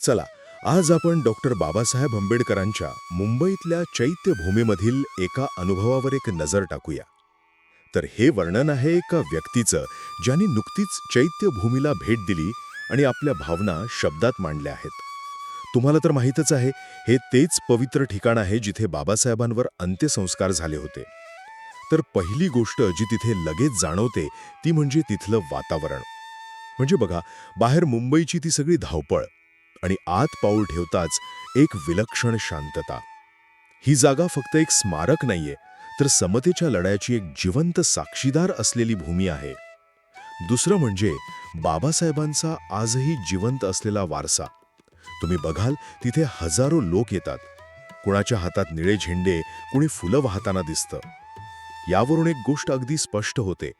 चला, आज आपण डॉक्टर बाबासाहेब आंबेडकरांच्या मुंबईतल्या चैत्यभूमीमधील एका अनुभवावर एक नजर टाकूया. तर हे वर्णन आहे एका व्यक्तीचं, ज्यांनी नुकतीच चैत्यभूमीला भेट दिली आणि आपल्या भावना शब्दात मांडल्या आहेत. तुम्हाला तर माहीतच आहे, हे तेच पवित्र ठिकाण आहे जिथे बाबासाहेबांवर अंत्यसंस्कार झाले होते. तर पहिली गोष्ट जी तिथे लगेच जाणवते ती म्हणजे तिथलं वातावरण. म्हणजे बघा, बाहेर मुंबईची ती सगळी धावपळ आणि आत पाऊल ठेवताच एक विलक्षण शांतता. ही जागा फक्त एक स्मारक नाहीये, तर समतेच्या लढ्याची एक जिवंत साक्षीदार असलेली भूमी आहे. दुसरं म्हणजे बाबासाहेबांचा आजही जिवंत असलेला वारसा. तुम्ही बघाल, तिथे हजारो लोक येतात. कुणाच्या हातात निळे झेंडे, कुणी फुलं वाहताना दिसतं. यावरून एक गोष्ट अगदी स्पष्ट होते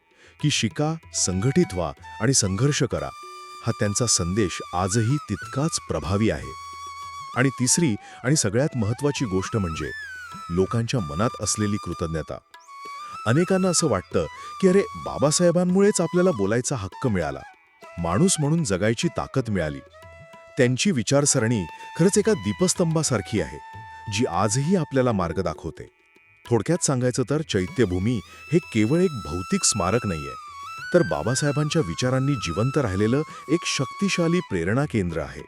की शिका, संघटित व्हा आणि संघर्ष करा, हा त्यांचा संदेश आजही तितकाच प्रभावी आहे. आणि तिसरी आणि सगळ्यात महत्त्वाची गोष्ट म्हणजे लोकांच्या मनात असलेली कृतज्ञता. अनेकांना असं वाटतं की अरे, बाबासाहेबांमुळेच आपल्याला बोलायचा हक्क मिळाला, माणूस म्हणून जगायची ताकद मिळाली. त्यांची विचारसरणी खरंच एका दीपस्तंभासारखी आहे, जी आजही आपल्याला मार्ग दाखवते. थोडक्यात सांगायचं तर चैत्यभूमी हे केवळ एक भौतिक स्मारक नाहीये, तर बाबासाहेबांच्या विचारांनी जिवंत राहिलेलं एक शक्तिशाली प्रेरणा केंद्र आहे.